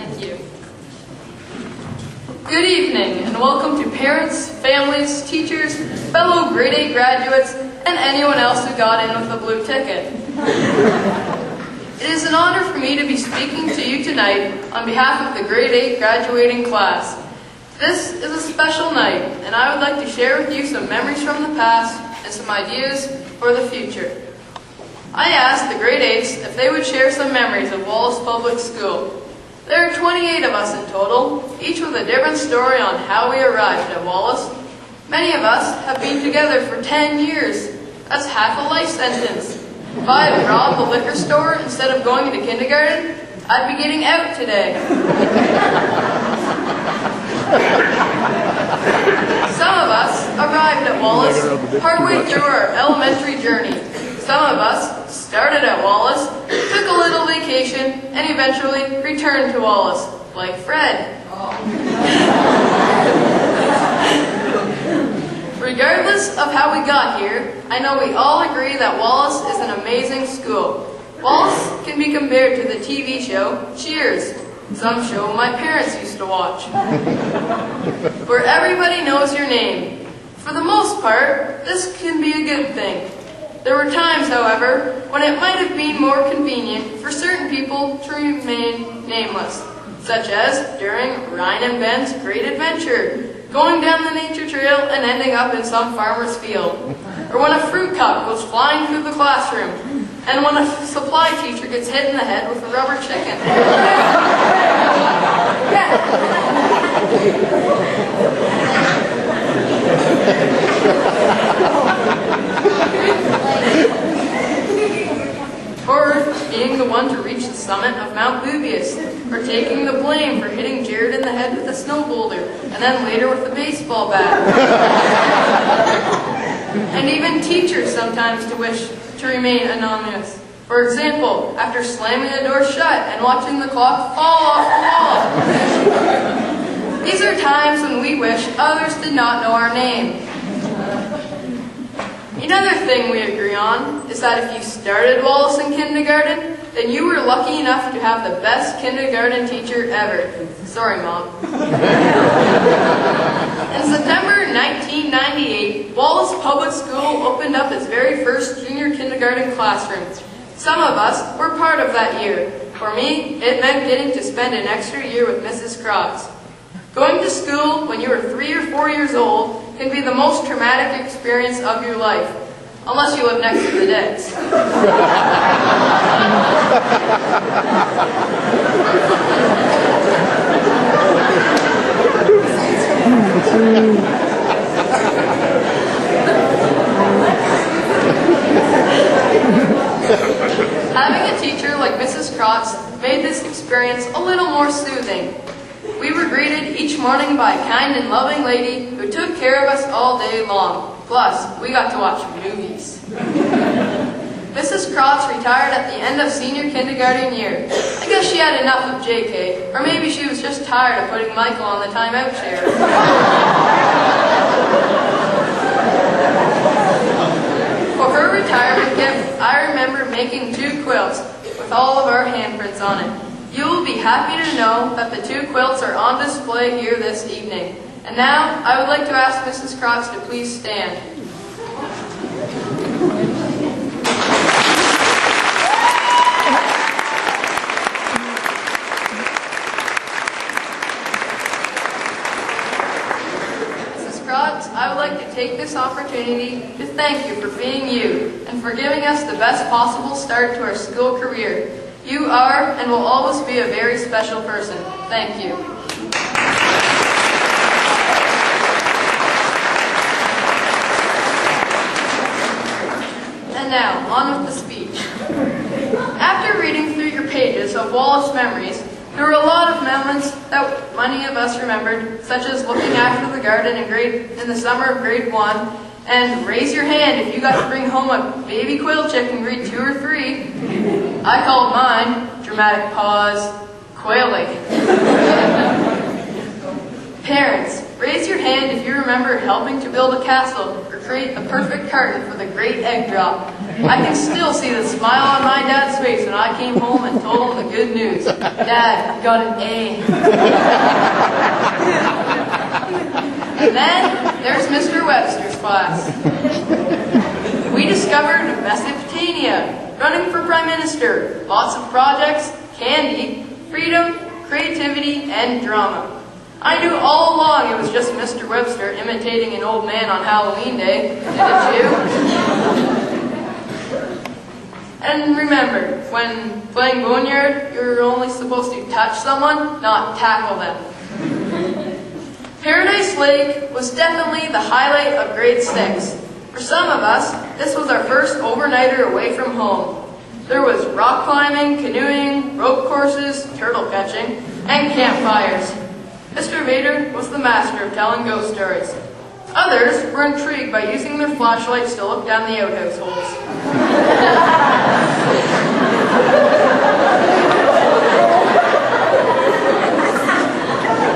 Thank you. Good evening, and welcome to parents, families, teachers, fellow grade 8 graduates, and anyone else who got in with a blue ticket. It is an honor for me to be speaking to you tonight on behalf of the grade 8 graduating class. This is a special night, and I would like to share with you some memories from the past and some ideas for the future. I asked the grade 8s if they would share some memories of Wallace Public School. There are 28 of us in total, each with a different story on how we arrived at Wallace. Many of us have been together for 10 years. That's half a life sentence. If I had robbed the liquor store instead of going to kindergarten, I'd be getting out today. Some of us arrived at Wallace partway through our elementary journey. Some of us started at Wallace, took a little vacation, and eventually returned to Wallace, like Fred. Regardless of how we got here, I know we all agree that Wallace is an amazing school. Wallace can be compared to the TV show Cheers, some show my parents used to watch, where everybody knows your name. For the most part, this can be a good thing. There were times, however, when it might have been more convenient for certain people to remain nameless, such as during Ryan and Ben's great adventure, going down the nature trail and ending up in some farmer's field, or when a fruit cup goes flying through the classroom, and when a supply teacher gets hit in the head with a rubber chicken. Or being the one to reach the summit of Mount Bubius, or taking the blame for hitting Jared in the head with a snow boulder, and then later with a baseball bat. And even teachers sometimes wish to remain anonymous. For example, after slamming the door shut and watching the clock fall off the wall. These are times when we wish others did not know our name. Another thing we agree on is that if you started Wallace in kindergarten, then you were lucky enough to have the best kindergarten teacher ever. Sorry, Mom. In September 1998, Wallace Public School opened up its very first junior kindergarten classroom. Some of us were part of that year. For me, it meant getting to spend an extra year with Mrs. Crotts. Going to school when you were 3 or 4 years old can be the most traumatic experience of your life, unless you live next to the Deads. Having a teacher like Mrs. Crotts made this experience a little more soothing. We were greeted each morning by a kind and loving lady who took care of us all day long. Plus, we got to watch movies. Mrs. Crotts retired at the end of senior kindergarten year. I guess she had enough of JK, or maybe she was just tired of putting Michael on the timeout chair. For her retirement gift, I remember making 2 quilts with all of our handprints on it. You will be happy to know that the 2 quilts are on display here this evening. And now, I would like to ask Mrs. Crotts to please stand. Mrs. Crotts, I would like to take this opportunity to thank you for being you and for giving us the best possible start to our school career. You are and will always be a very special person. Thank you. And now, on with the speech. After reading through your pages of Wallace memories, there were a lot of moments that many of us remembered, such as looking after the garden in the summer of grade 1, and raise your hand if you got to bring home a baby quail chick in grade 2 or 3. I called mine, dramatic pause, quailing. Parents, raise your hand if you remember helping to build a castle or create the perfect carton for the great egg drop. I can still see the smile on my dad's face when I came home and told him the good news. Dad, you got an A. And then there's Mr. Webster's class. We discovered Mesopotamia, running for Prime Minister, lots of projects, candy, freedom, creativity, and drama. I knew all along it was just Mr. Webster imitating an old man on Halloween Day, didn't you? And remember, when playing boneyard, you were only supposed to touch someone, not tackle them. Paradise Lake was definitely the highlight of grade 6. For some of us, this was our first overnighter away from home. There was rock climbing, canoeing, rope courses, turtle catching, and campfires. Mr. Vader was the master of telling ghost stories. Others were intrigued by using their flashlights to look down the outhouse holes.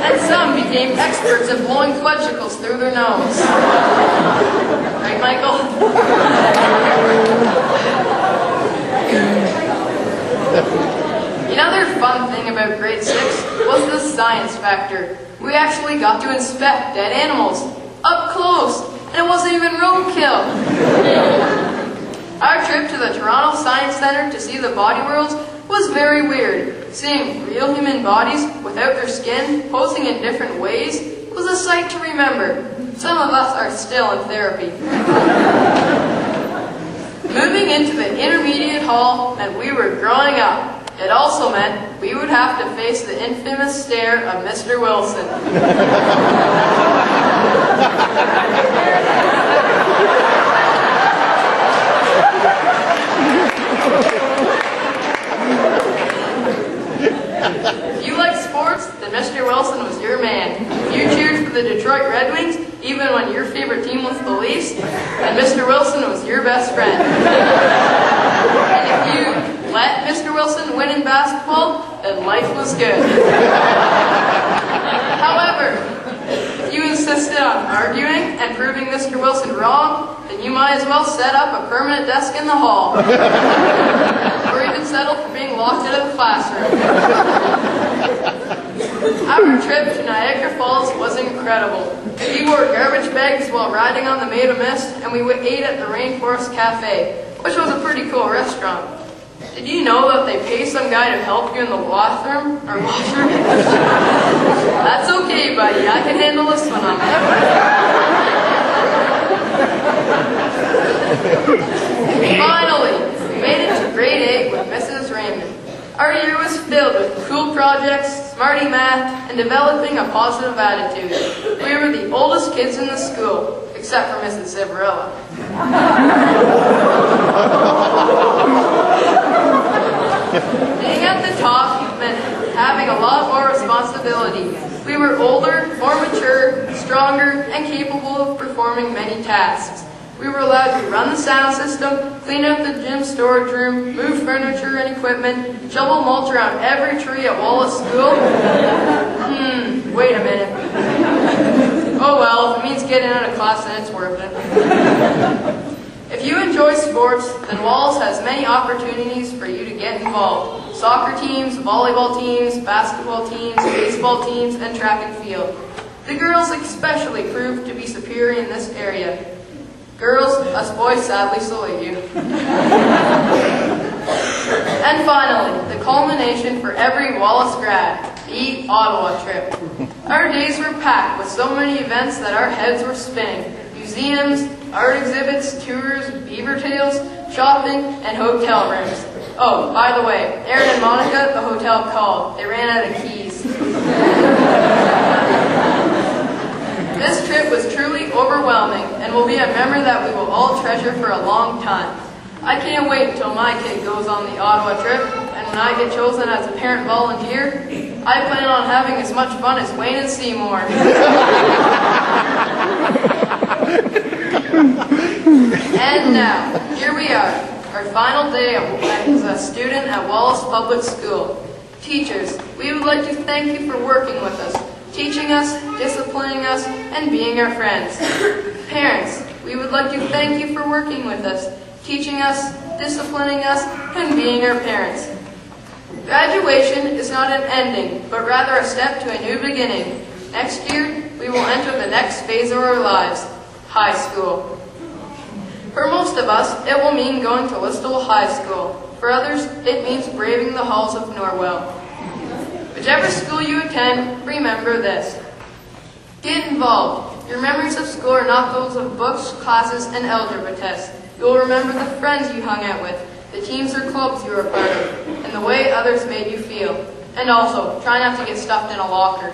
And some became experts at blowing fudgicles through their nose. Right, Michael? Another fun thing about grade 6 was the science factor. We actually got to inspect dead animals, up close, and it wasn't even roadkill. Our trip to the Toronto Science Centre to see the body worlds was very weird. Seeing real human bodies without their skin posing in different ways was a sight to remember. Some of us are still in therapy. Moving into the intermediate hall meant we were growing up. It also meant we would have to face the infamous stare of Mr. Wilson. If you like sports, then Mr. Wilson was your man. If you cheered for the Detroit Red Wings, even when your favorite team was the Leafs, then Mr. Wilson was your best friend. And if you let Mr. Wilson win in basketball, then life was good. However, if you insisted on arguing and proving Mr. Wilson wrong, then you might as well set up a permanent desk in the hall. Or even settle for being locked out of the classroom. Our trip to Niagara Falls was incredible. We wore garbage bags while riding on the Maid of Mist, and we ate at the Rainforest Cafe, which was a pretty cool restaurant. Did you know that they pay some guy to help you in the bathroom or washroom? That's okay, buddy. I can handle this one on my own. Finally, we made it to grade 8 with Mrs. Raymond. Our year was filled with cool projects, smarty math, and developing a positive attitude. We were the oldest kids in the school, except for Mrs. Civarella. Being at the top meant having a lot more responsibility. We were older, more mature, stronger, and capable of performing many tasks. We were allowed to run the sound system, clean out the gym storage room, move furniture and equipment, shovel mulch around every tree at Wallace School. Wait a minute. Oh well, if it means getting out of class, then it's worth it. If you enjoy sports, then Wallace has many opportunities for you to get involved. Soccer teams, volleyball teams, basketball teams, baseball teams, and track and field. The girls especially proved to be superior in this area. Girls, us boys sadly salute you. And finally, the culmination for every Wallace grad, the Ottawa trip. Our days were packed with so many events that our heads were spinning. Museums, art exhibits, tours, beaver tails, shopping, and hotel rooms. Oh, by the way, Aaron and Monica, the hotel called. They ran out of keys. This trip was truly overwhelming and will be a memory that we will all treasure for a long time. I can't wait until my kid goes on the Ottawa trip, and when I get chosen as a parent volunteer, I plan on having as much fun as Wayne and Seymour. And now, here we are, our final day as a student at Wallace Public School. Teachers, we would like to thank you for working with us, teaching us, disciplining us, and being our friends. Parents, we would like to thank you for working with us, teaching us, disciplining us, and being our parents. Graduation is not an ending, but rather a step to a new beginning. Next year, we will enter the next phase of our lives, high school. For most of us, it will mean going to Listowel High School. For others, it means braving the halls of Norwell. Whichever school you attend, remember this. Get involved. Your memories of school are not those of books, classes, and algebra tests. You will remember the friends you hung out with, the teams or clubs you were a part of, and the way others made you feel. And also, try not to get stuffed in a locker.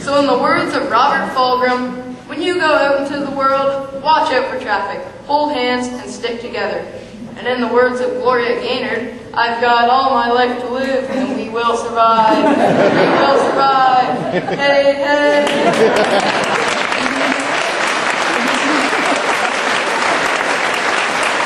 So in the words of Robert Fulghum, when you go out into the world, watch out for traffic, hold hands, and stick together. And in the words of Gloria Gaynor, I've got all my life to live, and we will survive. We will survive. Hey, hey.